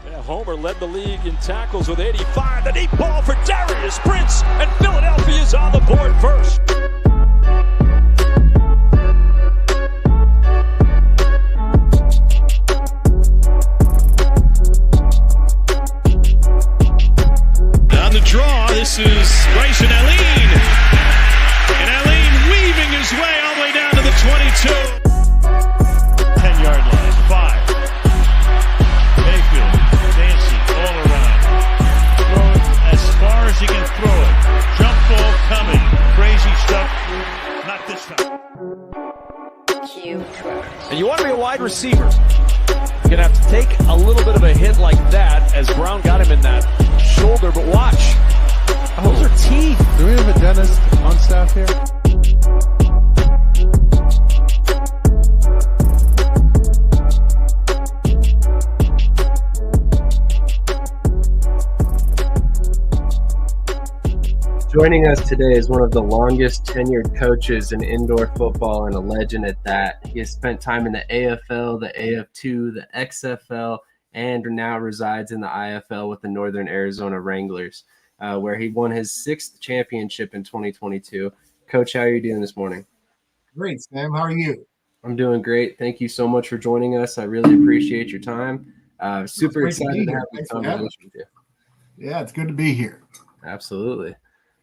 Yeah, Homer led the league in tackles with 85. The deep ball for Darius Prince, and Philadelphia's on the board first. On the draw, this is Bryson Allen. And Allen weaving his way all the way down to the 22. 10-yard line, 5. Mayfield, Dancy, all around. Throw it as far as he can throw it. Jump ball coming. Crazy stuff. Not this time. And you want to be a wide receiver, you're going to have to take a little bit of a hit like that as Brown got him in that shoulder, but watch. Those are teeth. Do we have a dentist on staff here? Joining us today is one of the longest tenured coaches in indoor football and a legend at that. He has spent time in the AFL, the AF2, the XFL, and now resides in the IFL with the Northern Arizona Wranglers, where he won his 6th championship in 2022. Coach, how are you doing this morning? Great, Sam. How are you? I'm doing great. Thank you so much for joining us. I really appreciate your time. Super excited to have this conversation with you. Yeah, it's good to be here. Absolutely.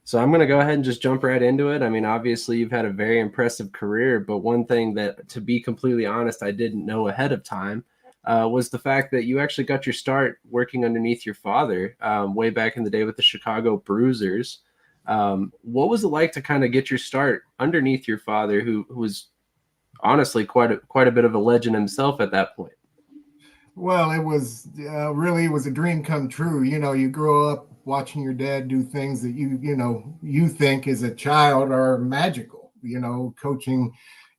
So I'm going to go ahead and just jump right into it. I mean, obviously, you've had a very impressive career, but one thing that, to be completely honest, I didn't know ahead of time was the fact that you actually got your start working underneath your father way back in the day with the Chicago Bruisers. What was it like to kind of get your start underneath your father, who was honestly quite a bit of a legend himself at that point? Well, it was really a dream come true. You know, you grow up watching your dad do things that you think as a child are magical, coaching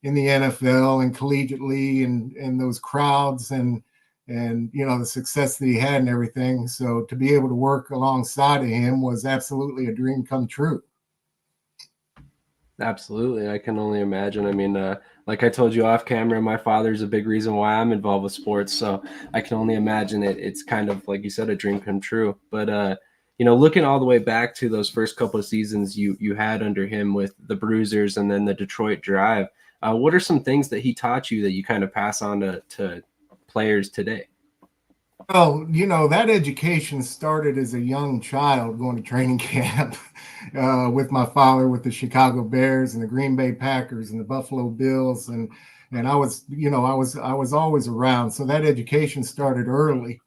in the NFL and collegiately and those crowds and the success that he had and everything. So to be able to work alongside of him was absolutely a dream come true. Absolutely. I can only imagine. I mean, like I told you off camera, my father's a big reason why I'm involved with sports. So I can only imagine it's kind of, like you said, a dream come true. But, looking all the way back to those first couple of seasons you had under him with the Bruisers and then the Detroit Drive, what are some things that he taught you that you kind of pass on to players today? Well, that education started as a young child going to training camp with my father with the Chicago Bears and the Green Bay Packers and the Buffalo Bills. And I was always around. So that education started early.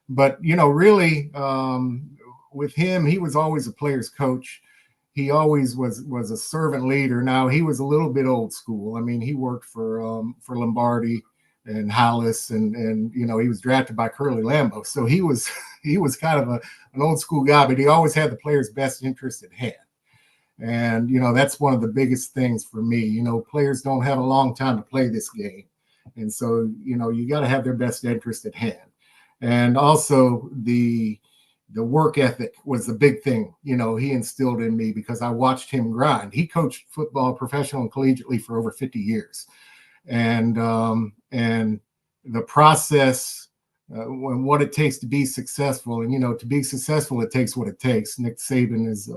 But, really, with him, he was always a player's coach. He always was a servant leader. Now, he was a little bit old school. I mean, he worked for Lombardi and Hollis, and he was drafted by Curly Lambeau. So he was kind of an old school guy, but he always had the player's best interest at hand. And, that's one of the biggest things for me. Players don't have a long time to play this game. And so, you got to have their best interest at hand. And also the work ethic was the big thing, he instilled in me because I watched him grind. He coached football professional and collegiately for over 50 years. And the process, what it takes to be successful, and, to be successful, it takes what it takes. Nick Saban is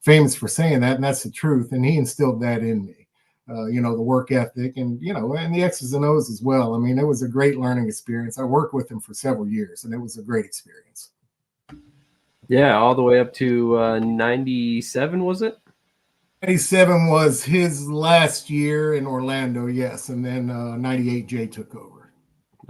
famous for saying that, and that's the truth. And he instilled that in me, the work ethic and the X's and O's as well. I mean, it was a great learning experience. I worked with him for several years, and it was a great experience. Yeah, all the way up to 97, was it? 97 was his last year in Orlando, yes. And then 98, Jay took over.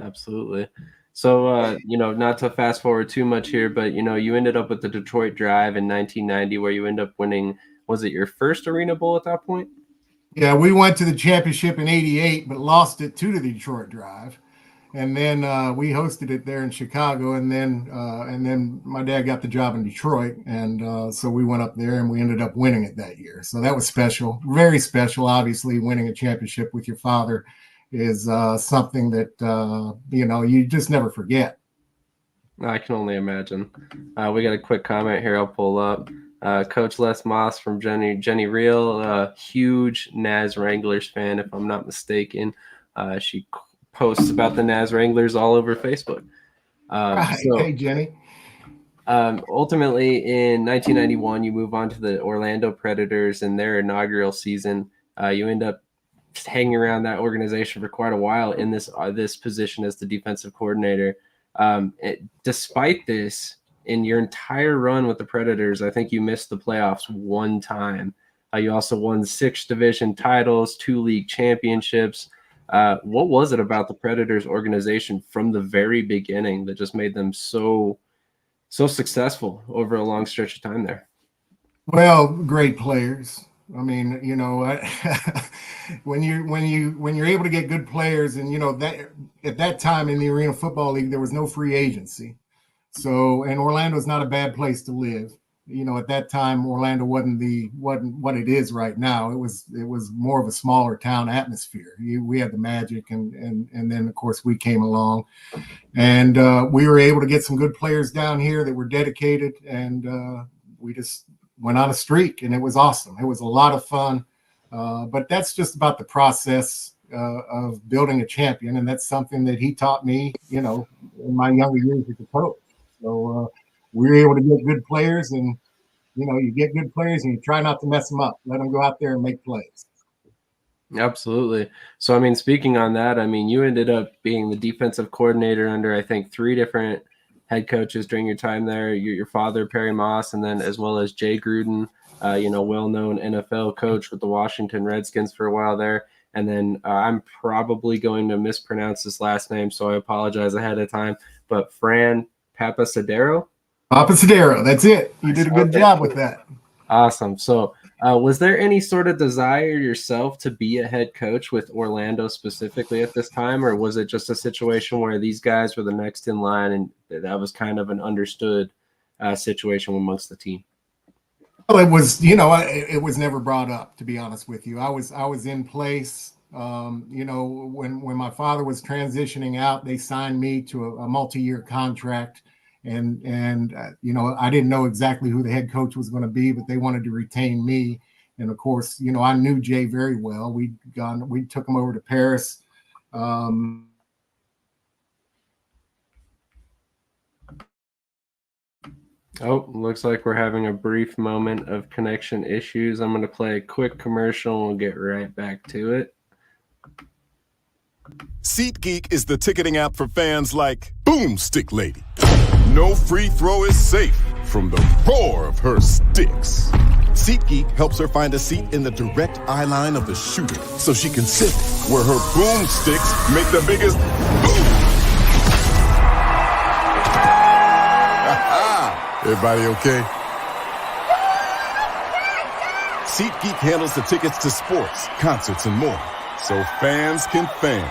Absolutely. So, not to fast forward too much here, but, you ended up with the Detroit Drive in 1990 where you ended up winning, was it your first Arena Bowl at that point? Yeah, we went to the championship in 88, but lost it to the Detroit Drive. And then we hosted it there in Chicago, and then my dad got the job in Detroit, and so we went up there and we ended up winning it that year. So that was special, very special. Obviously, winning a championship with your father is something that you just never forget. I can only imagine. We got a quick comment here. I'll pull up. Coach Les Moss from Jenny Real, huge Naz Wranglers fan, if I'm not mistaken. She posts about the Naz Wranglers all over Facebook. Right. So Hey, Jenny. ultimately, in 1991, you move on to the Orlando Predators in their inaugural season. You end up hanging around that organization for quite a while in this position as the defensive coordinator. Despite this, in your entire run with the Predators, I think you missed the playoffs one time. You also won 6 division titles, 2 league championships. What was it about the Predators organization from the very beginning that just made them so successful over a long stretch of time there? Well, great players. I mean, when you're able to get good players, and that at that time in the Arena Football League there was no free agency, and Orlando's not a bad place to live. At that time Orlando wasn't what it is right now. It was more of a smaller town atmosphere. We had the Magic, and then of course we came along, and we were able to get some good players down here that were dedicated, and we just went on a streak, and it was awesome. It was a lot of fun, but that's just about the process of building a champion, and that's something that he taught me, in my younger years as a coach. So we were able to get good players, and you get good players, and you try not to mess them up. Let them go out there and make plays. Absolutely. So, I mean, speaking on that, I mean, you ended up being the defensive coordinator under, I think, 3 different head coaches during your time there. Your father, Perry Moss, and then as well as Jay Gruden, well-known NFL coach with the Washington Redskins for a while there. And then I'm probably going to mispronounce this last name, so I apologize ahead of time. But Fran Papasadero? Papasadero, that's it. You did a good job with that. Awesome. So was there any sort of desire yourself to be a head coach with Orlando specifically at this time, or was it just a situation where these guys were the next in line and that was kind of an understood situation amongst the team? Well, it was, it was never brought up, to be honest with you. I was in place. When my father was transitioning out, they signed me to a multi-year contract. And I didn't know exactly who the head coach was going to be, but they wanted to retain me. And of course, I knew Jay very well. We took him over to Paris. Oh, looks like we're having a brief moment of connection issues. I'm going to play a quick commercial and we'll get right back to it. SeatGeek is the ticketing app for fans like Boomstick Lady. No free throw is safe from the roar of her sticks. SeatGeek helps her find a seat in the direct eye line of the shooter so she can sit where her boomsticks make the biggest boom. Everybody okay? SeatGeek handles the tickets to sports, concerts, and more, so fans can fan.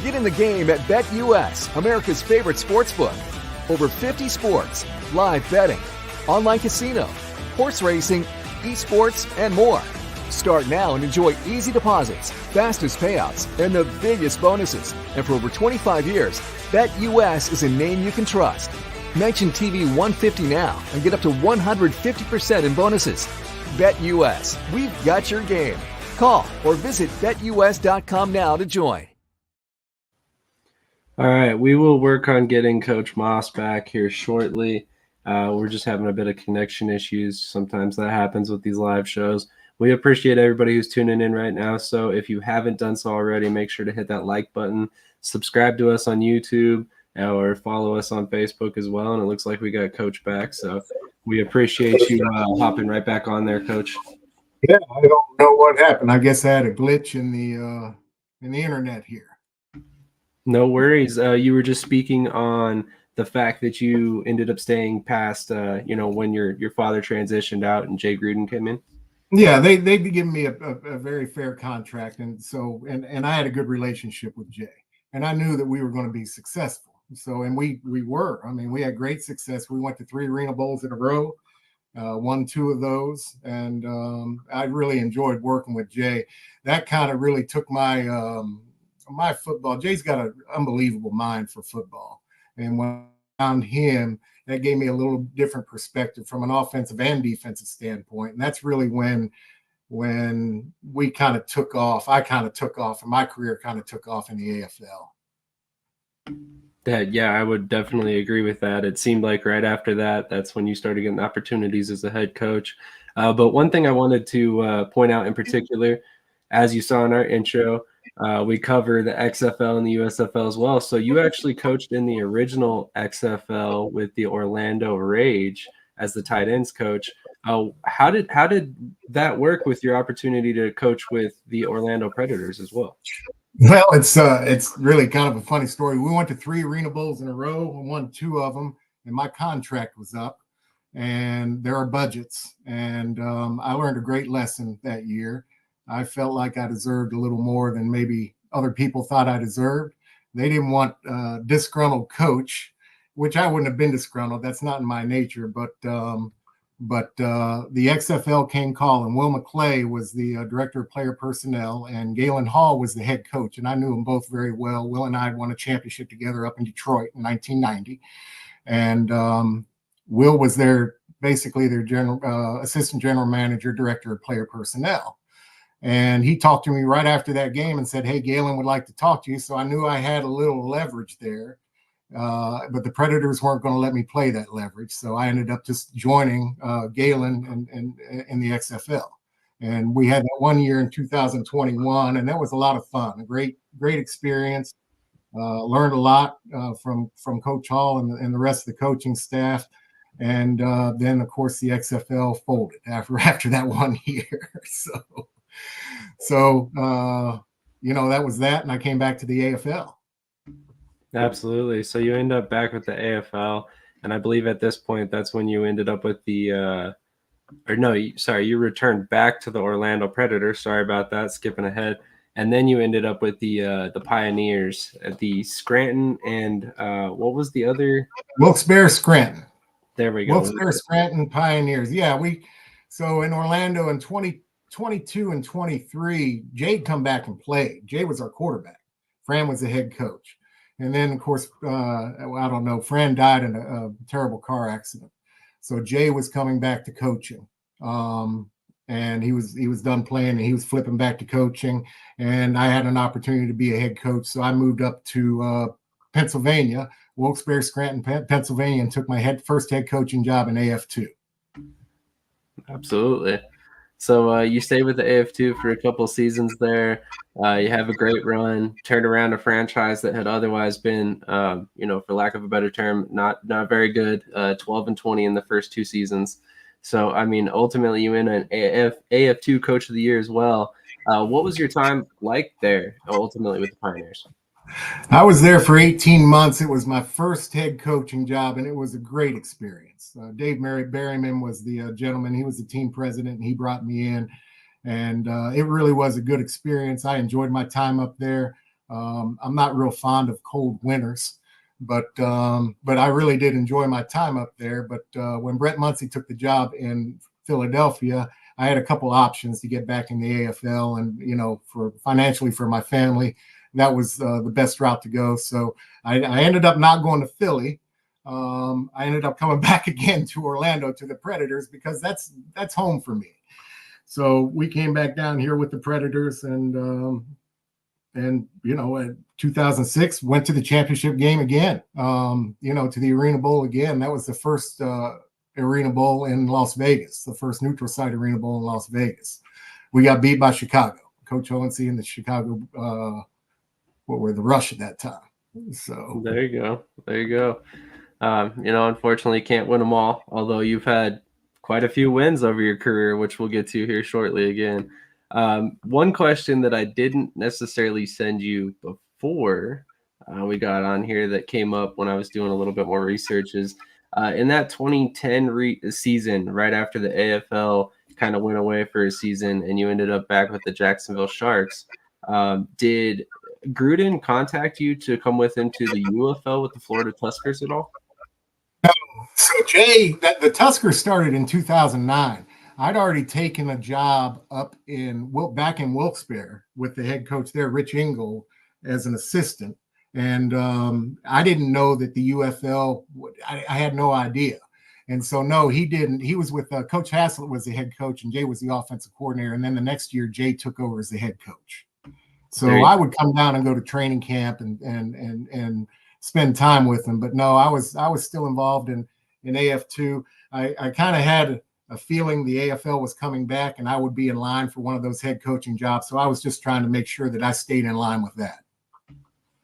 Get in the game at BetUS, America's favorite sportsbook. Over 50 sports, live betting, online casino, horse racing, esports, and more. Start now and enjoy easy deposits, fastest payouts, and the biggest bonuses. And for over 25 years, BetUS is a name you can trust. Mention TV 150 now and get up to 150% in bonuses. BetUS, we've got your game. Call or visit BetUS.com now to join. All right, we will work on getting Coach Moss back here shortly. We're just having a bit of connection issues. Sometimes that happens with these live shows. We appreciate everybody who's tuning in right now. So if you haven't done so already, make sure to hit that like button, subscribe to us on YouTube, or follow us on Facebook as well. And it looks like we got Coach back. So we appreciate you hopping right back on there, Coach. Yeah, I don't know what happened. I guess I had a glitch in the internet here. No worries. You were just speaking on the fact that you ended up staying past, when your father transitioned out and Jay Gruden came in. Yeah, they'd given me a very fair contract, and so and I had a good relationship with Jay, and I knew that we were going to be successful. So, and we were. I mean, we had great success. We went to 3 Arena Bowls in a row, won 2 of those, and I really enjoyed working with Jay. That kind of really took my my football. Jay's got an unbelievable mind for football, and when I found him, that gave me a little different perspective from an offensive and defensive standpoint. And that's really when we kind of took off. I kind of took off, and my career kind of took off in the AFL. Yeah, I would definitely agree with that. It seemed like right after that, that's when you started getting opportunities as a head coach. But one thing I wanted to point out in particular, as you saw in our intro, we cover the XFL and the USFL as well. So you actually coached in the original XFL with the Orlando Rage as the tight ends coach. How did that work with your opportunity to coach with the Orlando Predators as well? Well, it's really kind of a funny story. We went to 3 Arena Bowls in a row and won 2 of them, and my contract was up. And there are budgets, and I learned a great lesson that year. I felt like I deserved a little more than maybe other people thought I deserved. They didn't want a disgruntled coach, which I wouldn't have been disgruntled. That's not in my nature. But the XFL came calling. Will McClay was the director of player personnel, and Galen Hall was the head coach. And I knew them both very well. Will and I had won a championship together up in Detroit in 1990. And Will was basically their assistant general manager, director of player personnel. And he talked to me right after that game and said, "Hey, Galen would like to talk to you." So I knew I had a little leverage there. But the Predators weren't going to let me play that leverage. So I ended up just joining Galen in the XFL. And we had that one year in 2021, and that was a lot of fun, a great experience. Learned a lot from Coach Hall and the rest of the coaching staff. And then, of course, the XFL folded after that one year. So that was that, and I came back to the AFL. Absolutely. So you end up back with the AFL, and I believe at this point that's when you ended up with the you returned back to the Orlando Predators. Sorry about that, skipping ahead. And then you ended up with the Pioneers at the Scranton and what was the other? Wilkes-Barre Scranton. There we go. Wilkes-Barre Scranton Pioneers. Yeah, so in Orlando in 2022 and 23, Jay'd come back and played. Jay was our quarterback. Fran was the head coach. And then, of course, I don't know, Fran died in a terrible car accident. So Jay was coming back to coaching. And he was done playing, and he was flipping back to coaching. And I had an opportunity to be a head coach. So I moved up to Pennsylvania, Wilkes-Barre Scranton, Pennsylvania, and took my first head coaching job in AF2. Absolutely. So you stayed with the AF2 for a couple seasons there. You have a great run, turned around a franchise that had otherwise been, for lack of a better term, not very good, 12-20 in the first 2 seasons. So, I mean, ultimately you win an AF2 Coach of the Year as well. What was your time like there, ultimately, with the Pioneers? I was there for 18 months. It was my first head coaching job, and it was a great experience. Dave Berryman was the gentleman. He was the team president, and he brought me in. And it really was a good experience. I enjoyed my time up there. I'm not real fond of cold winters, but I really did enjoy my time up there. But when Brett Muncy took the job in Philadelphia, I had a couple options to get back in the AFL, and for financially for my family, that was the best route to go. So I ended up not going to Philly. I ended up coming back again to Orlando to the Predators because that's home for me. So we came back down here with the Predators, and at 2006 went to the championship game again. To the Arena Bowl again. That was the first Arena Bowl in Las Vegas, the first neutral site Arena Bowl in Las Vegas. We got beat by Chicago. Coach Hohensee and the Chicago. What were the Rush at that time? So there you go. Unfortunately, you can't win them all. Although you've had quite a few wins over your career, which we'll get to here shortly. Again, one question that I didn't necessarily send you before we got on here that came up when I was doing a little bit more research is in that 2010 season, right after the AFL kind of went away for a season, and you ended up back with the Jacksonville Sharks. Did Gruden contact you to come with him to the UFL with the Florida Tuskers at all? No. So Jay, the Tuskers started in 2009. I'd already taken a job back in Wilkes-Barre with the head coach there, Rich Ingold, as an assistant. And I didn't know that the UFL, I had no idea. And so, no, he didn't. He was with Coach Haslett was the head coach, and Jay was the offensive coordinator. And then the next year, Jay took over as the head coach. So I would come down and go to training camp and spend time with him. But no, I was still involved in AF2. I kind of had a feeling the AFL was coming back and I would be in line for one of those head coaching jobs. So I was just trying to make sure that I stayed in line with that.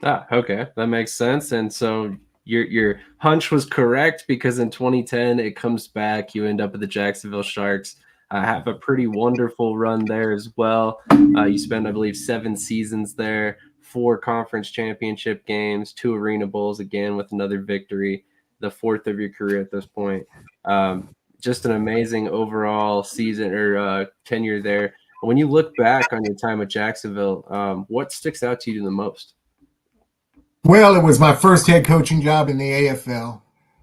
Ah, okay, that makes sense. And so your hunch was correct, because in 2010 it comes back. You end up at the Jacksonville Sharks. Have a pretty wonderful run there as well. You spent, I believe, 7 seasons there, 4 conference championship games, 2 Arena Bowls, again with another victory, the 4th of your career at this point. Just an amazing overall season or tenure there. When you look back on your time at Jacksonville, what sticks out to you the most? Well, it was my first head coaching job in the AFL.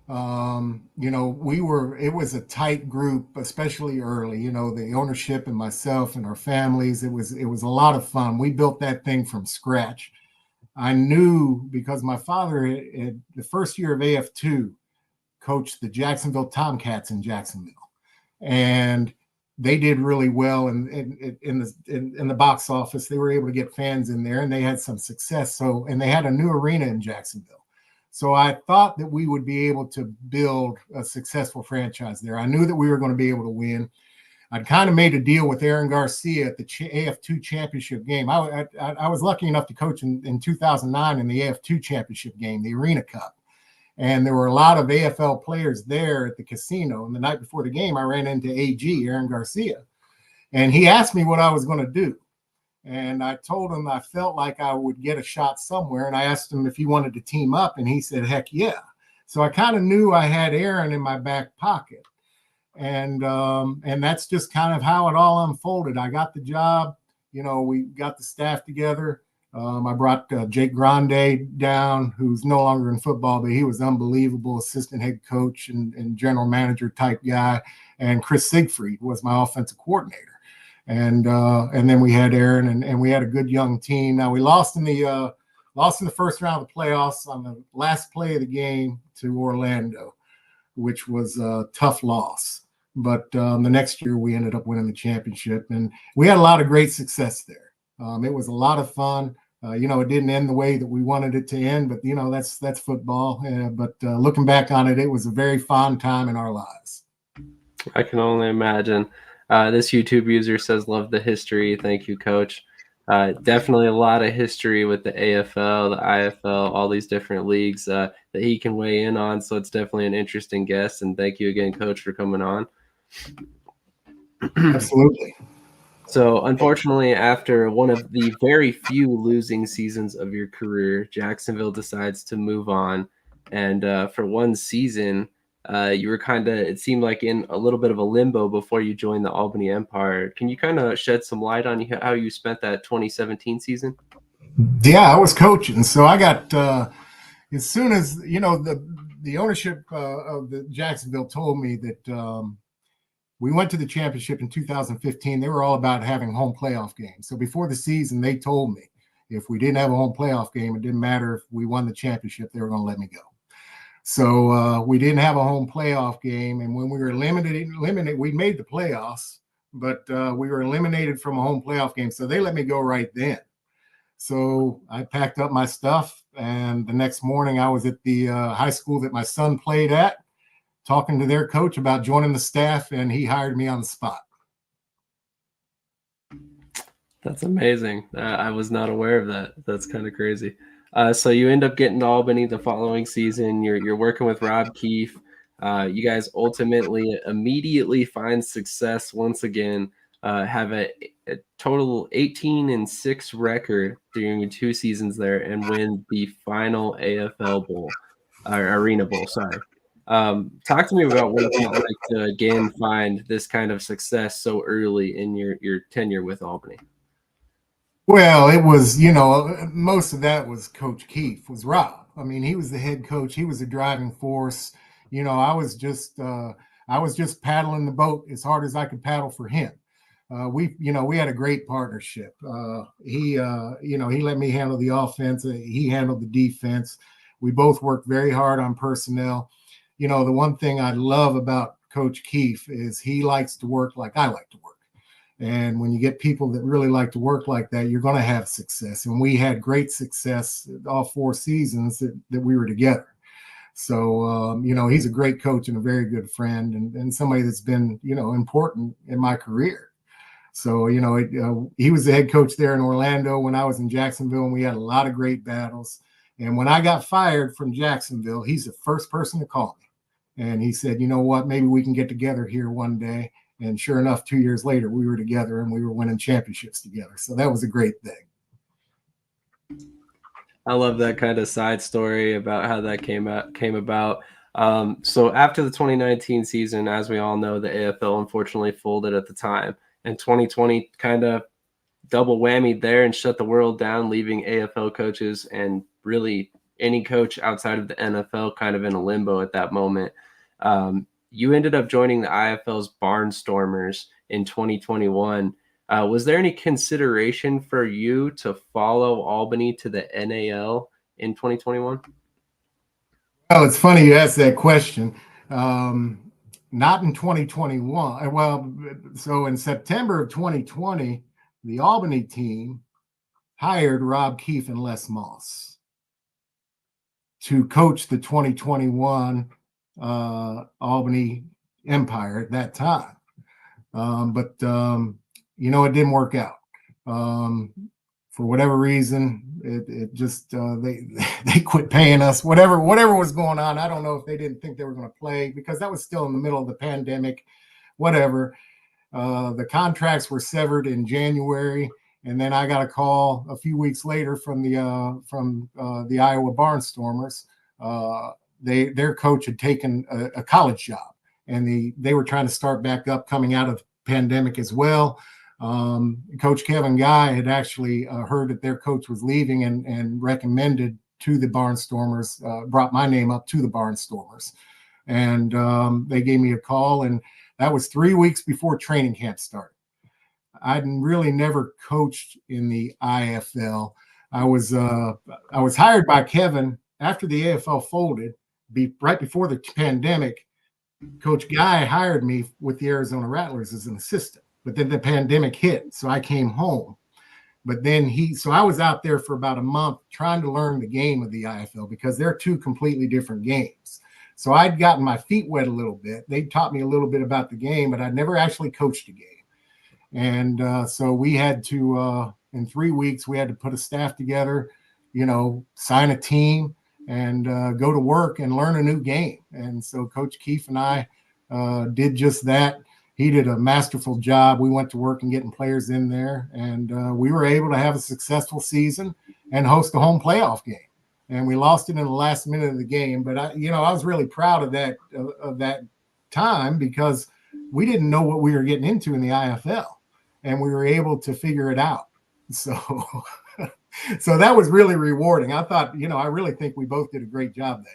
You know, it was a tight group, especially early, you know, the ownership and myself and our families. It was a lot of fun. We built that thing from scratch. I knew, because my father, the first year of AF2, coached the Jacksonville Tomcats in Jacksonville, and they did really well in the box office. They were able to get fans in there, and they had some success. So, and they had a new arena in Jacksonville. So I thought that we would be able to build a successful franchise there. I knew that we were going to be able to win. I'd kind of made a deal with Aaron Garcia at the AF2 championship game. I was lucky enough to coach in 2009 in the AF2 championship game, the Arena Cup. And there were a lot of AFL players there at the casino. And the night before the game, I ran into AG, Aaron Garcia. And he asked me what I was going to do. And I told him I felt like I would get a shot somewhere. And I asked him if he wanted to team up. And he said, heck yeah. So I kind of knew I had Aaron in my back pocket. And that's just kind of how it all unfolded. I got the job. You know, we got the staff together. I brought Jake Grande down, who's no longer in football, but he was unbelievable assistant head coach and general manager type guy. And Chris Siegfried was my offensive coordinator. And then we had Aaron, and we had a good young team. Now we lost in the first round of the playoffs on the last play of the game to Orlando, which was a tough loss. But the next year we ended up winning the championship, and we had a lot of great success there. It was a lot of fun. You know, it didn't end the way that we wanted it to end, but you know, that's football. But looking back on it, it was a very fond time in our lives. I can only imagine. This YouTube user says, love the history. Thank you, Coach. Definitely a lot of history with the AFL, the IFL, all these different leagues that he can weigh in on. So it's definitely an interesting guest. And thank you again, Coach, for coming on. Absolutely. So unfortunately, after one of the very few losing seasons of your career, Jacksonville decides to move on. And for one season, you were kind of, it seemed like, in a little bit of a limbo before you joined the Albany Empire. Can you kind of shed some light on how you spent that 2017 season? Yeah, I was coaching. So I got, as soon as, you know, the ownership of the Jacksonville told me that we went to the championship in 2015. They were all about having home playoff games. So before the season, they told me if we didn't have a home playoff game, it didn't matter if we won the championship, they were going to let me go. So we didn't have a home playoff game. And when we were eliminated, we made the playoffs, but we were eliminated from a home playoff game. So they let me go right then. So I packed up my stuff. And the next morning I was at the high school that my son played at, talking to their coach about joining the staff, and he hired me on the spot. That's amazing. I was not aware of that. That's kind of crazy. So you end up getting to Albany the following season. You're working with Rob Keefe. You guys ultimately immediately find success once again. Have a total 18-6 record during your 2 seasons there, and win the final AFL Bowl, or Arena Bowl. Sorry. Talk to me about what it's like to again find this kind of success so early in your tenure with Albany. Well, it was, you know, most of that was Coach Keefe, was Rob. I mean, he was the head coach. He was the driving force. You know, I was just paddling the boat as hard as I could paddle for him. We had a great partnership. He let me handle the offense. He handled the defense. We both worked very hard on personnel. You know, the one thing I love about Coach Keefe is he likes to work like I like to work. And when you get people that really like to work like that, you're going to have success. And we had great success all 4 seasons that we were together. So, he's a great coach and a very good friend, and somebody that's been, important in my career. So, he was the head coach there in Orlando when I was in Jacksonville, and we had a lot of great battles. And when I got fired from Jacksonville, he's the first person to call me. And he said, you know what, maybe we can get together here one day. And sure enough, 2 years later, we were together and we were winning championships together. So that was a great thing. I love that kind of side story about how that came about. So after the 2019 season, as we all know, the AFL unfortunately folded at the time, and 2020 kind of double whammied there and shut the world down, leaving AFL coaches and really any coach outside of the NFL kind of in a limbo at that moment. You ended up joining the IFL's Barnstormers in 2021. Was there any consideration for you to follow Albany to the NAL in 2021? Well, it's funny you asked that question. Not in 2021. Well, so in September of 2020, the Albany team hired Rob Keefe and Les Moss to coach the 2021 Albany Empire at that time. But it didn't work out. For whatever reason, it just they quit paying us. Whatever was going on, I don't know if they didn't think they were going to play, because that was still in the middle of the pandemic. Whatever. The contracts were severed in January, and then I got a call a few weeks later from the Iowa Barnstormers. Their coach had taken a college job, and they were trying to start back up coming out of the pandemic as well. Coach Kevin Guy had actually heard that their coach was leaving and recommended to the Barnstormers, brought my name up to the Barnstormers. And they gave me a call, and that was 3 weeks before training camp started. I'd really never coached in the IFL. I was hired by Kevin after the AFL folded, right before the pandemic. Coach Guy hired me with the Arizona Rattlers as an assistant. But then the pandemic hit, so I came home. But then so I was out there for about a month trying to learn the game of the IFL, because they're 2 completely different games. So I'd gotten my feet wet a little bit. They taught me a little bit about the game, but I'd never actually coached a game. And so we had to, in 3 weeks, we had to put a staff together, sign a team, and go to work and learn a new game. And so Coach Keefe and I did just that. He did a masterful job. We went to work and getting players in there, and we were able to have a successful season and host a home playoff game. And we lost it in the last minute of the game. But I was really proud of that time, because we didn't know what we were getting into in the IFL, and we were able to figure it out. So, so that was really rewarding. I thought, I really think we both did a great job that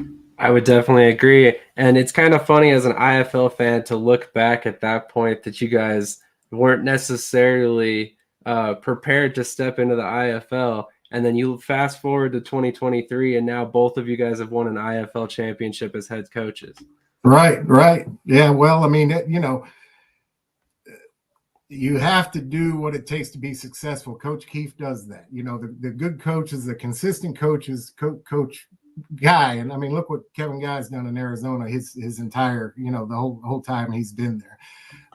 year. I would definitely agree. And it's kind of funny as an IFL fan to look back at that point that you guys weren't necessarily prepared to step into the IFL. And then you fast forward to 2023, and now both of you guys have won an IFL championship as head coaches. Right. Yeah, well, I mean, you have to do what it takes to be successful. Coach Keefe does that. The good coaches, the consistent coaches, Coach Guy, and I mean, look what Kevin Guy's done in Arizona. His entire, the whole time he's been there.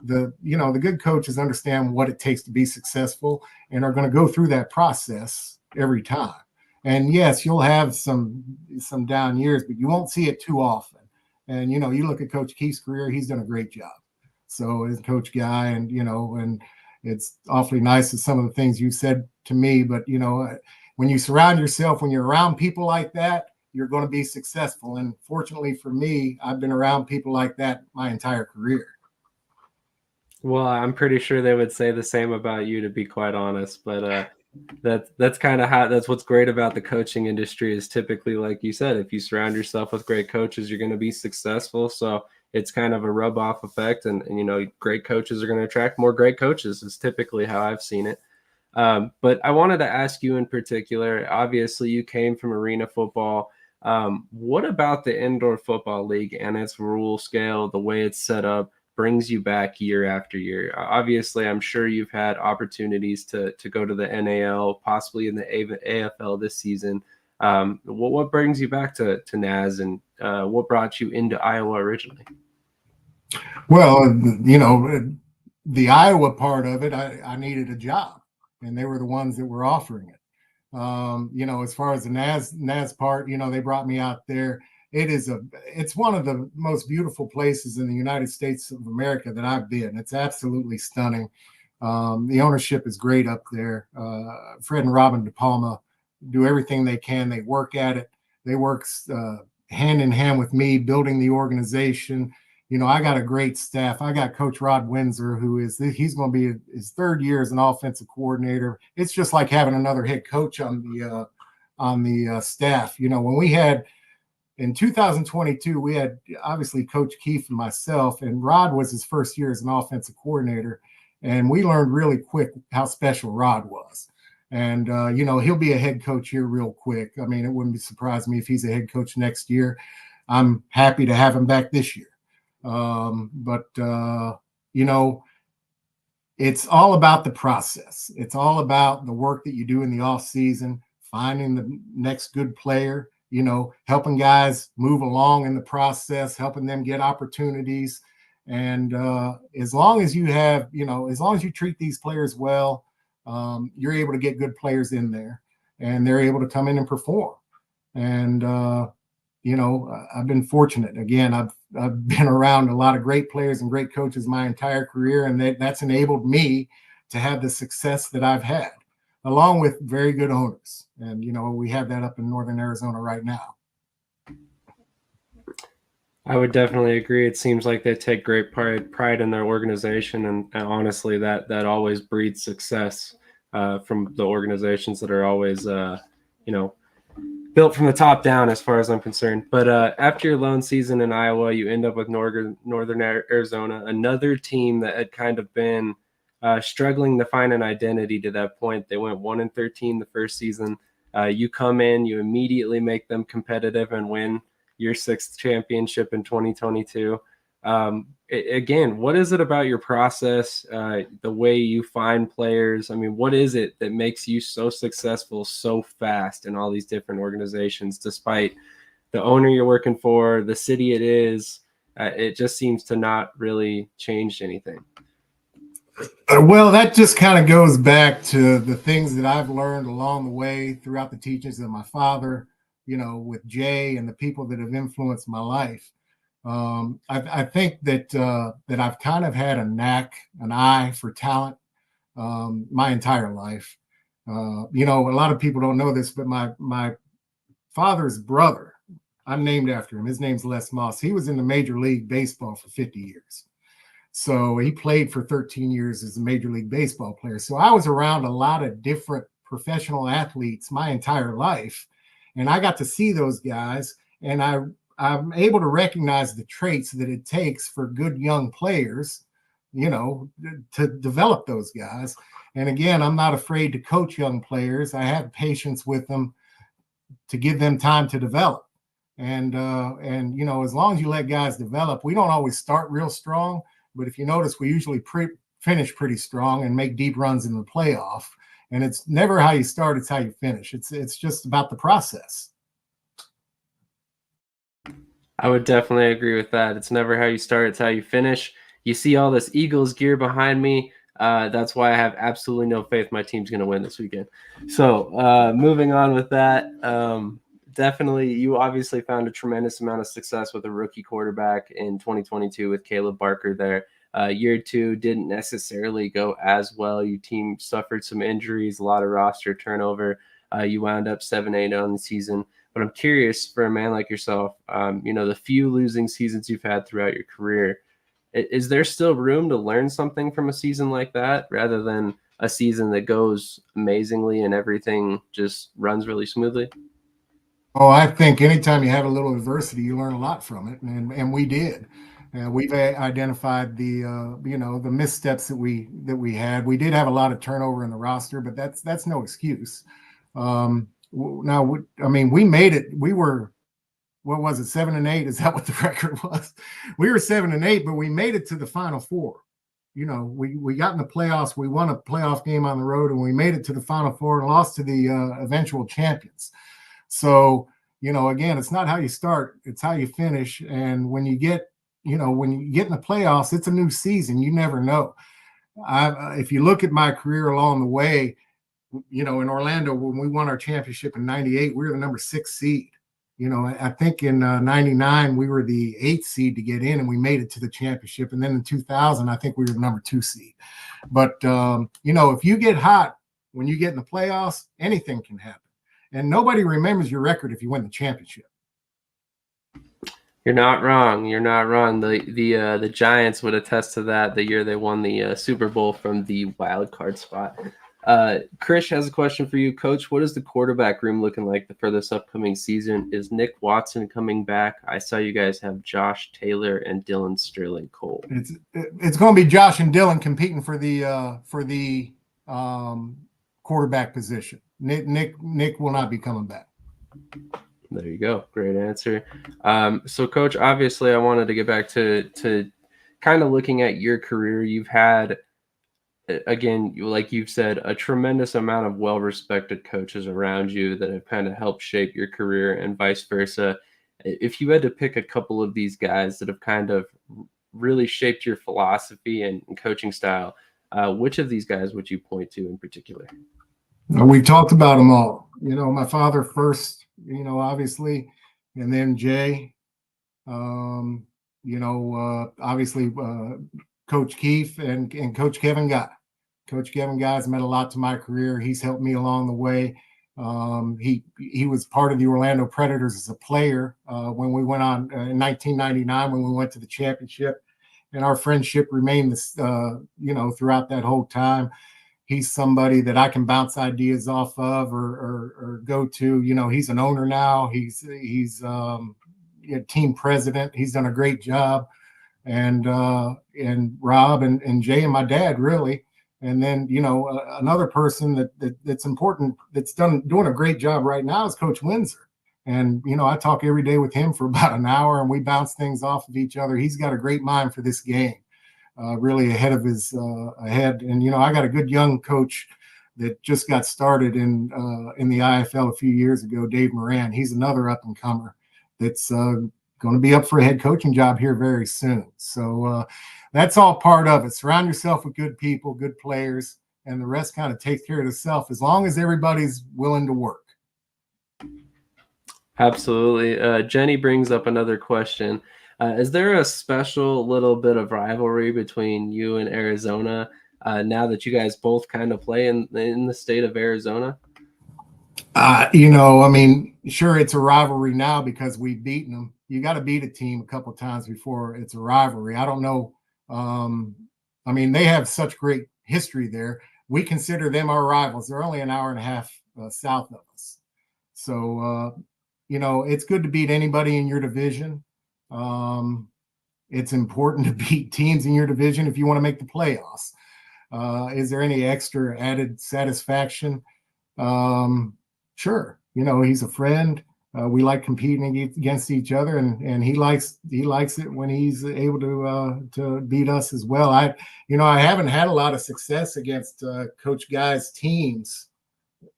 The good coaches understand what it takes to be successful and are going to go through that process every time. And yes, you'll have some down years, but you won't see it too often. And you look at Coach Keefe's career; he's done a great job. So is Coach Guy, and and it's awfully nice of some of the things you said to me. But when you surround yourself, when you're around people like that, you're going to be successful. And fortunately for me, I've been around people like that my entire career. Well, I'm pretty sure they would say the same about you, to be quite honest. But that's kind of that's what's great about the coaching industry is typically, like you said, if you surround yourself with great coaches, you're going to be successful. So it's kind of a rub off effect, and great coaches are going to attract more great coaches is typically how I've seen it. But I wanted to ask you in particular, obviously you came from arena football. What about the indoor football league and its rule scale, the way it's set up? brings you back year after year? Obviously, I'm sure you've had opportunities to go to the NAL, possibly in the AFL this season. What brings you back to NAS, and what brought you into Iowa originally? Well, the Iowa part of it, I needed a job, and they were the ones that were offering it. As far as the NAS part, they brought me out there. It's one of the most beautiful places in the United States of America that I've been. It's absolutely stunning. The ownership is great up there. Fred and Robin DePalma do everything they can. They work at it. They work hand in hand with me, building the organization. I got a great staff. I got Coach Rod Windsor, he's going to be his third year as an offensive coordinator. It's just like having another head coach on the staff. When we had in 2022, we had obviously Coach Keefe and myself, and Rod was his first year as an offensive coordinator, and we learned really quick how special Rod was. And he'll be a head coach here real quick. I mean, it wouldn't surprise me if he's a head coach next year. I'm happy to have him back this year. It's all about the process. It's all about the work that you do in the off season, finding the next good player, helping guys move along in the process, helping them get opportunities. And as long as you treat these players well, you're able to get good players in there, and they're able to come in and perform. And I've been fortunate. Again, I've been around a lot of great players and great coaches my entire career, and that's enabled me to have the success that I've had, along with very good owners. And, we have that up in Northern Arizona right now. I would definitely agree. It seems like they take great pride in their organization, and honestly, that always breeds success from the organizations that are always, built from the top down, as far as I'm concerned. But after your lone season in Iowa, you end up with Northern Arizona, another team that had kind of been struggling to find an identity to that point. They went 1-13 the first season. You come in, you immediately make them competitive and win your 6th championship in 2022. Again, what is it about your process, the way you find players? I mean, what is it that makes you so successful so fast in all these different organizations, despite the owner you're working for, the city it is? It just seems to not really change anything. Well, that just kind of goes back to the things that I've learned along the way throughout the teachings of my father, with Jay and the people that have influenced my life. I think that I've kind of had an eye for talent my entire life. A lot of people don't know this, but my father's brother, I'm named after him. His name's Les Moss. He was in the Major League Baseball for 50 years. So he played for 13 years as a Major League Baseball player. So I was around a lot of different professional athletes my entire life, and I got to see those guys, and I'm able to recognize the traits that it takes for good young players, to develop those guys. And again, I'm not afraid to coach young players. I have patience with them to give them time to develop. And as long as you let guys develop, we don't always start real strong, but if you notice, we usually finish pretty strong and make deep runs in the playoff. And it's never how you start, it's how you finish. It's just about the process. I would definitely agree with that. It's never how you start, it's how you finish. You see all this Eagles gear behind me. That's why I have absolutely no faith my team's going to win this weekend. So moving on with that, definitely you obviously found a tremendous amount of success with a rookie quarterback in 2022 with Caleb Barker there. Year 2 didn't necessarily go as well. Your team suffered some injuries, a lot of roster turnover. You wound up 7-8 on the season. But I'm curious, for a man like yourself, the few losing seasons you've had throughout your career, is there still room to learn something from a season like that rather than a season that goes amazingly and everything just runs really smoothly? Oh, I think anytime you have a little adversity, you learn a lot from it, and we did. We've identified the missteps that we had. We did have a lot of turnover in the roster, but that's no excuse. Now, we made it. We were what was it, 7-8? Is that what the record was? We were 7-8, but we made it to the Final Four. You know, we got in the playoffs. We won a playoff game on the road, and we made it to the Final Four and lost to the eventual champions. So, you know, again, it's not how you start, it's how you finish. And when you get in the playoffs, it's a new season. You never know. If you look at my career along the way, you know, in Orlando, when we won our championship in '98, we were the number 6 seed. You know, I think in '99, we were the 8th seed to get in, and we made it to the championship. And then in 2000, I think we were the number 2 seed. But, you know, if you get hot when you get in the playoffs, anything can happen. And nobody remembers your record if you win the championship. You're not wrong. You're not wrong. The Giants would attest to that the year they won the Super Bowl from the wild card spot. Chris has a question for you, Coach. What is the quarterback room looking like for this upcoming season? Is Nick Watson coming back? I saw you guys have Josh Taylor and Dylan Sterling Cole. It's going to be Josh and Dylan competing for the quarterback position. Nick will not be coming back. There you go. Great answer. So, Coach, obviously I wanted to get back to kind of looking at your career. You've had, again, like you've said, a tremendous amount of well-respected coaches around you that have kind of helped shape your career and vice versa. If you had to pick a couple of these guys that have kind of really shaped your philosophy and coaching style, which of these guys would you point to in particular? We've talked about them all. You know, my father first, you know, obviously, and then Jay, you know, obviously Coach Keefe and Coach Kevin Guy. Coach Kevin Guy's meant a lot to my career. He's helped me along the way. He was part of the Orlando Predators as a player when we went on in 1999 when we went to the championship, and our friendship remained this, you know, throughout that whole time. He's somebody that I can bounce ideas off of or go to. You know, he's an owner now. He's a team president. He's done a great job. And Rob and Jay and my dad, really. And then, you know, another person that's important that's doing a great job right now is Coach Windsor. And, you know, I talk every day with him for about an hour, and we bounce things off of each other. He's got a great mind for this game. Really ahead of his ahead. And, you know, I got a good young coach that just got started in the IFL a few years ago, Dave Moran. He's another up and comer that's going to be up for a head coaching job here very soon. So that's all part of it. Surround yourself with good people, good players, and the rest kind of takes care of itself as long as everybody's willing to work. Absolutely. Jenny brings up another question. Is there a special little bit of rivalry between you and Arizona now that you guys both kind of play in the state of Arizona? You know, I mean, sure, it's a rivalry now because we've beaten them. You got to beat a team a couple of times before it's a rivalry. I don't know. I mean, they have such great history there. We consider them our rivals. They're only an hour and a half south of us. So, you know, it's good to beat anybody in your division. It's important to beat teams in your division if you want to make the playoffs. Is there any extra added satisfaction? Sure. You know, he's a friend. We like competing against each other, and he likes it when he's able to beat us as well. I haven't had a lot of success against Coach Guy's teams,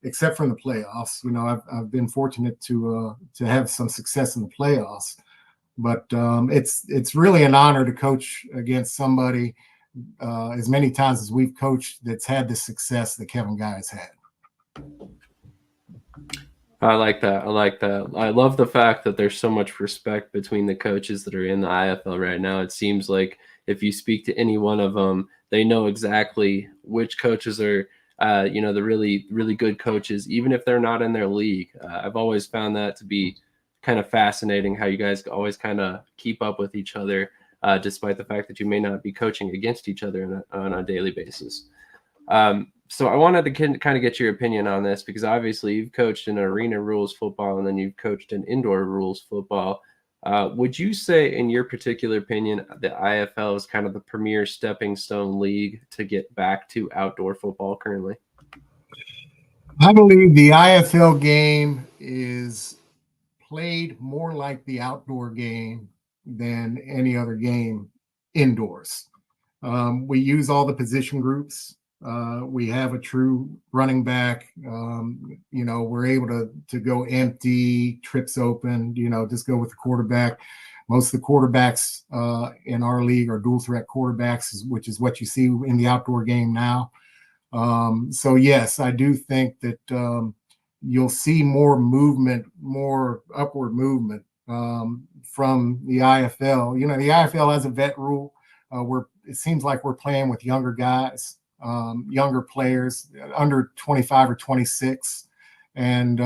except from the playoffs. You know, I've been fortunate to have some success in the playoffs. But it's really an honor to coach against somebody as many times as we've coached that's had the success that Kevin Guy has had. I like that. I love the fact that there's so much respect between the coaches that are in the IFL right now. It seems like if you speak to any one of them, they know exactly which coaches are, you know, the really, really good coaches, even if they're not in their league. I've always found that to be kind of fascinating how you guys always kind of keep up with each other, despite the fact that you may not be coaching against each other on a daily basis. So I wanted to kind of get your opinion on this because obviously you've coached in arena rules football and then you've coached in indoor rules football. Would you say, in your particular opinion, the IFL is kind of the premier stepping stone league to get back to outdoor football currently? I believe the IFL game is played more like the outdoor game than any other game indoors. We use all the position groups. We have a true running back. We're able to go empty, trips open, just go with the quarterback. Most of the quarterbacks in our league are dual threat quarterbacks, which is what you see in the outdoor game now. So yes, I do think that you'll see more movement, more upward movement from the IFL. The IFL has a vet rule where it seems like we're playing with younger guys, younger players under 25 or 26. And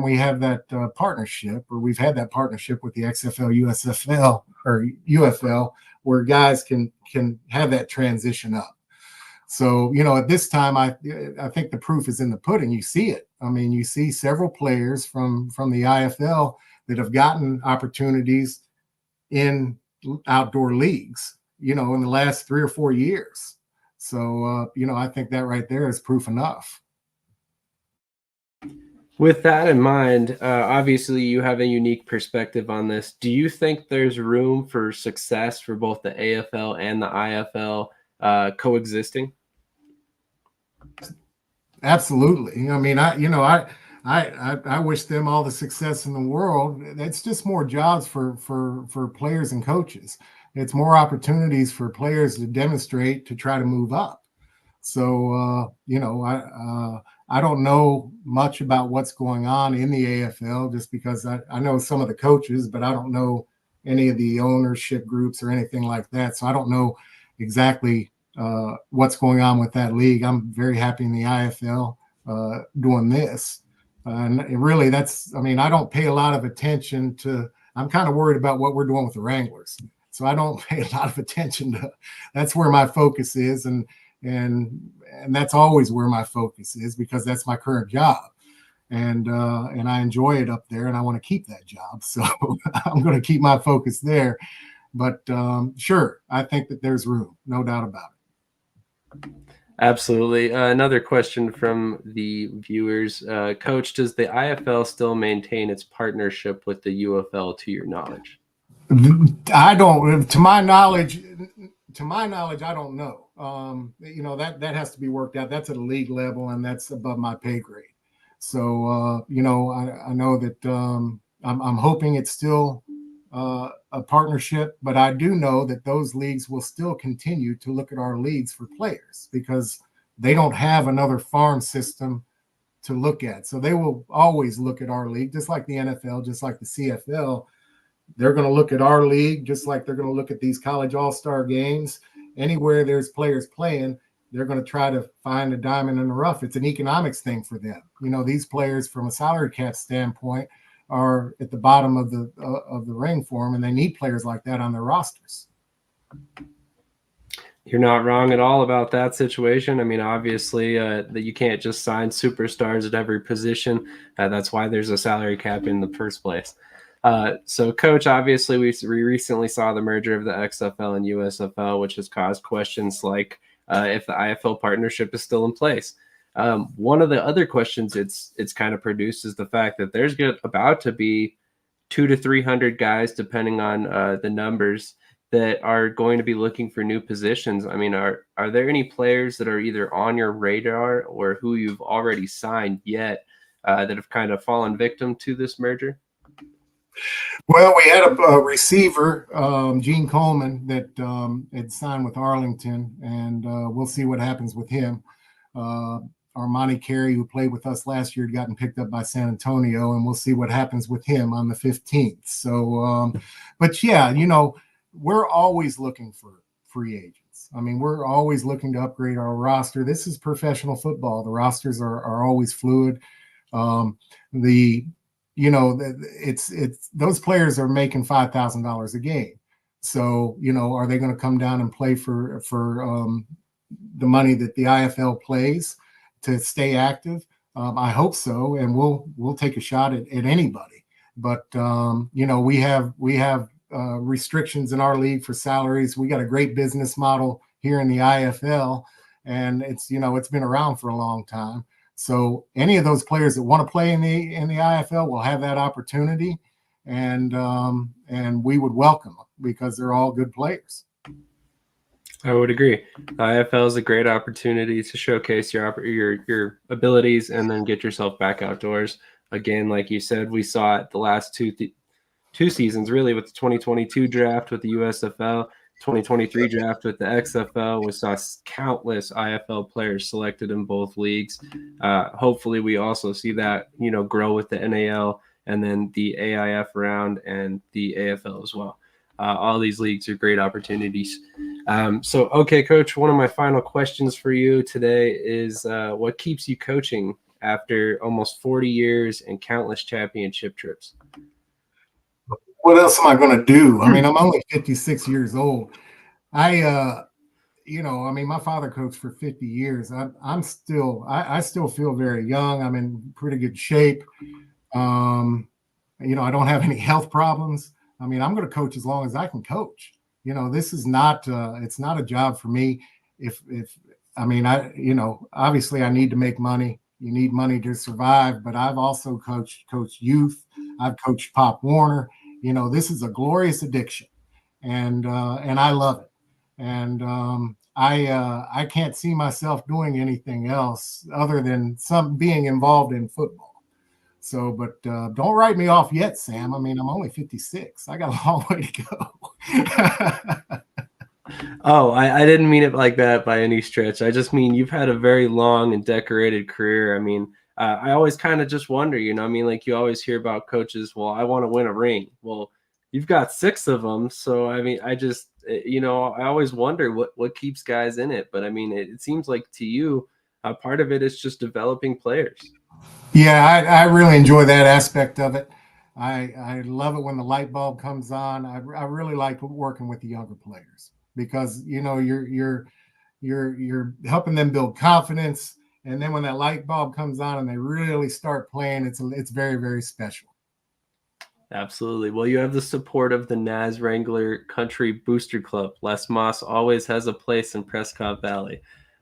we have that partnership, or we've had that partnership with the XFL, USFL, or UFL, where guys can have that transition up. So, at this time, I think the proof is in the pudding. You see it. I mean, you see several players from the IFL that have gotten opportunities in outdoor leagues, in the last 3 or 4 years. So, I think that right there is proof enough. With that in mind, obviously you have a unique perspective on this. Do you think there's room for success for both the AFL and the IFL coexisting? Absolutely. I mean, I wish them all the success in the world. It's just more jobs for players and coaches. It's more opportunities for players to demonstrate, to try to move up. So, I don't know much about what's going on in the AFL just because I know some of the coaches, but I don't know any of the ownership groups or anything like that. So I don't know exactly what's going on with that league. I'm very happy in the IFL doing this. And really I don't pay a lot of attention to, I'm kind of worried about what we're doing with the Wranglers. So I don't pay a lot of attention to, that's where my focus is. And that's always where my focus is because that's my current job. And I enjoy it up there and I want to keep that job. So I'm going to keep my focus there. But sure, I think that there's room, no doubt about it. Absolutely. Another question from the viewers. Coach, does the IFL still maintain its partnership with the UFL to your knowledge? I don't, to my knowledge, I don't know. That has to be worked out. That's at a league level and that's above my pay grade. So, I know that I'm hoping it's still a partnership, but I do know that those leagues will still continue to look at our leagues for players because they don't have another farm system to look at. So they will always look at our league, just like the NFL, just like the CFL. They're going to look at our league, just like they're going to look at these college all-star games. Anywhere there's players playing, they're going to try to find a diamond in the rough. It's an economics thing for them. These players from a salary cap standpoint are at the bottom of the ring for them, and they need players like that on their rosters. You're not wrong at all about that situation. I mean, obviously, that you can't just sign superstars at every position. That's why there's a salary cap in the first place. So, Coach, obviously, we recently saw the merger of the XFL and USFL, which has caused questions like if the IFL partnership is still in place. One of the other questions it's kind of produced is the fact that there's about to be 200 to 300 guys, depending on the numbers, that are going to be looking for new positions. I mean, are there any players that are either on your radar or who you've already signed yet that have kind of fallen victim to this merger? Well, we had a receiver, Gene Coleman, that had signed with Arlington, and we'll see what happens with him. Armani Carey, who played with us last year, had gotten picked up by San Antonio, and we'll see what happens with him on the 15th. So, but yeah, we're always looking for free agents. I mean, we're always looking to upgrade our roster. This is professional football. The rosters are always fluid. It's those players are making $5,000 a game. So, are they going to come down and play for the money that the IFL plays to stay active? I hope so, and we'll take a shot at anybody. But we have restrictions in our league for salaries. We got a great business model here in the IFL, and it's been around for a long time. So any of those players that want to play in the IFL will have that opportunity. and we would welcome them because they're all good players. I would agree. IFL is a great opportunity to showcase your abilities and then get yourself back outdoors. Again, like you said, we saw it the last two seasons, really, with the 2022 draft with the USFL, 2023 draft with the XFL. We saw countless IFL players selected in both leagues. Hopefully, we also see that grow with the NAL and then the AIF round and the AFL as well. All these leagues are great opportunities. Okay, Coach, one of my final questions for you today is what keeps you coaching after almost 40 years and countless championship trips? What else am I going to do? I mean, I'm only 56 years old. My father coached for 50 years. I still feel very young. I'm in pretty good shape. I don't have any health problems. I mean, I'm going to coach as long as I can coach. This is not, it's not a job for me. Obviously I need to make money. You need money to survive, but I've also coached youth. I've coached Pop Warner. This is a glorious addiction, and I love it. And I can't see myself doing anything else other than being involved in football. So, but don't write me off yet, Sam. I mean, I'm only 56. I got a long way to go. Oh, I didn't mean it like that by any stretch. I just mean you've had a very long and decorated career. I mean, I always kind of just wonder, like you always hear about coaches, well, I want to win a ring. Well, you've got 6 of them. So, I mean, I just, I always wonder what keeps guys in it. But I mean, it seems like to you, part of it is just developing players. Yeah, I really enjoy that aspect of it. I love it when the light bulb comes on. I really like working with the younger players because you're helping them build confidence, and then when that light bulb comes on and they really start playing, it's very, very special. Absolutely. Well, you have the support of the Naz Wrangler Country Booster Club. Les Moss always has a place in Prescott Valley.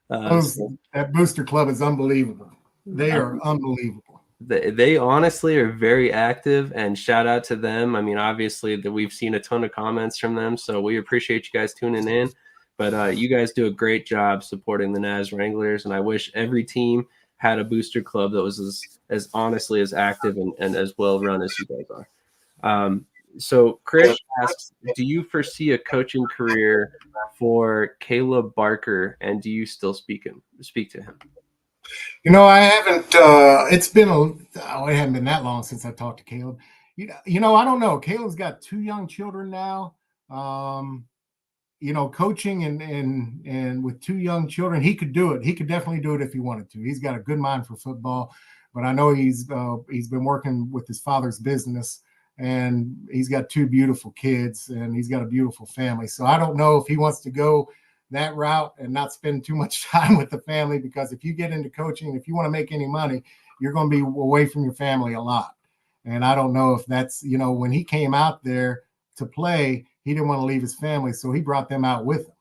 That booster club is unbelievable. They are unbelievable. They honestly are very active, and shout out to them. I mean, obviously that we've seen a ton of comments from them, so we appreciate you guys tuning in. But you guys do a great job supporting the Naz Wranglers, and I wish every team had a booster club that was as honestly as active and as well run as you guys are. So Chris asks, do you foresee a coaching career for Caleb Barker, and do you still speak to him? I haven't. It hasn't been that long since I talked to Caleb. I don't know. Caleb's got 2 young children now. Coaching and with 2 young children, he could do it. He could definitely do it if he wanted to. He's got a good mind for football, but I know he's been working with his father's business, and he's got 2 beautiful kids, and he's got a beautiful family. So I don't know if he wants to go that route and not spend too much time with the family, because if you get into coaching, if you want to make any money, you're going to be away from your family a lot. And I don't know if that's, when he came out there to play, he didn't want to leave his family, so he brought them out with him.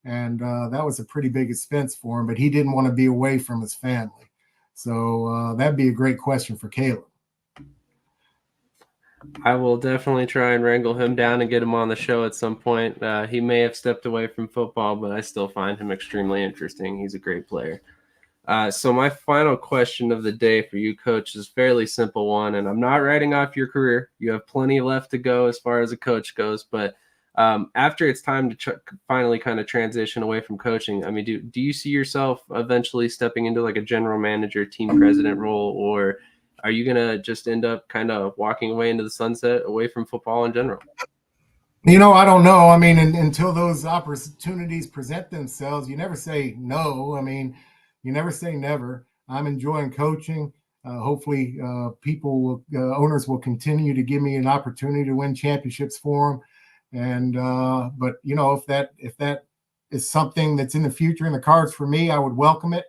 And that was a pretty big expense for him, but he didn't want to be away from his family. So that'd be a great question for Caleb. I will definitely try and wrangle him down and get him on the show at some point. He may have stepped away from football, but I still find him extremely interesting. He's a great player. So my final question of the day for you, Coach, is a fairly simple one, and I'm not writing off your career. You have plenty left to go as far as a coach goes, but after it's time to finally kind of transition away from coaching, I mean, do you see yourself eventually stepping into like a general manager, team president role, or are you going to just end up kind of walking away into the sunset away from football in general? I don't know. I mean, until those opportunities present themselves, you never say no. I mean, you never say never. I'm enjoying coaching. Hopefully, owners will continue to give me an opportunity to win championships for them. And but if that is something that's in the future in the cards for me, I would welcome it.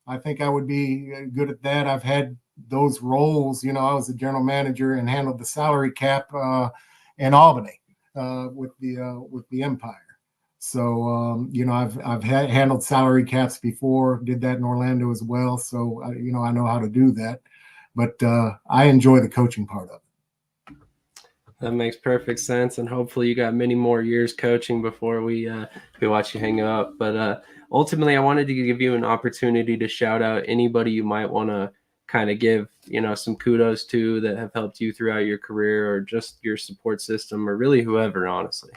I think I would be good at that. I've had those roles. I was a general manager and handled the salary cap in Albany with the Empire. So I've handled salary caps before. Did that in Orlando as well. So I know how to do that. But I enjoy the coaching part of it. That makes perfect sense, and hopefully you got many more years coaching before we watch you hang up. But ultimately, I wanted to give you an opportunity to shout out anybody you might want to kind of give some kudos to that have helped you throughout your career, or just your support system, or really whoever, honestly.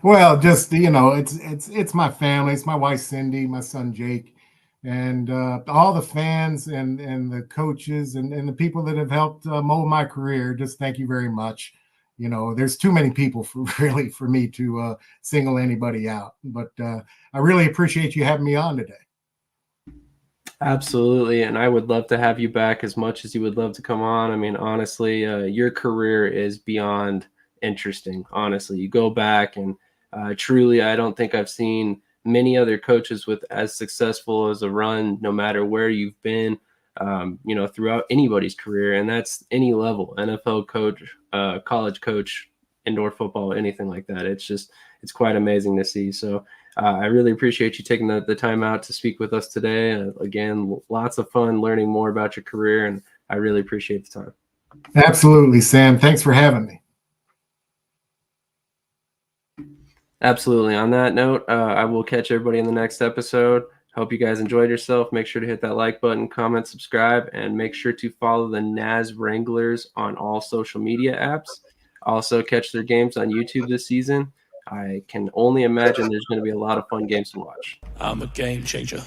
Well, just it's my family. It's my wife Cindy, my son Jake, and all the fans and the coaches and the people that have helped mold my career. Just thank you very much. There's too many people for me to single anybody out. But I really appreciate you having me on today. Absolutely, and I would love to have you back as much as you would love to come on. I mean, honestly, your career is beyond interesting. Honestly, you go back and truly, I don't think I've seen many other coaches with as successful as a run, no matter where you've been, throughout anybody's career, and that's any level, NFL coach, college coach, indoor football, anything like that. It's quite amazing to see. So I really appreciate you taking the time out to speak with us today. Again, lots of fun learning more about your career, and I really appreciate the time. Absolutely, Sam. Thanks for having me. Absolutely. On that note, I will catch everybody in the next episode. Hope you guys enjoyed yourself. Make sure to hit that like button, comment, subscribe, and make sure to follow the Naz Wranglers on all social media apps. Also, catch their games on YouTube this season. I can only imagine there's going to be a lot of fun games to watch. I'm a game changer.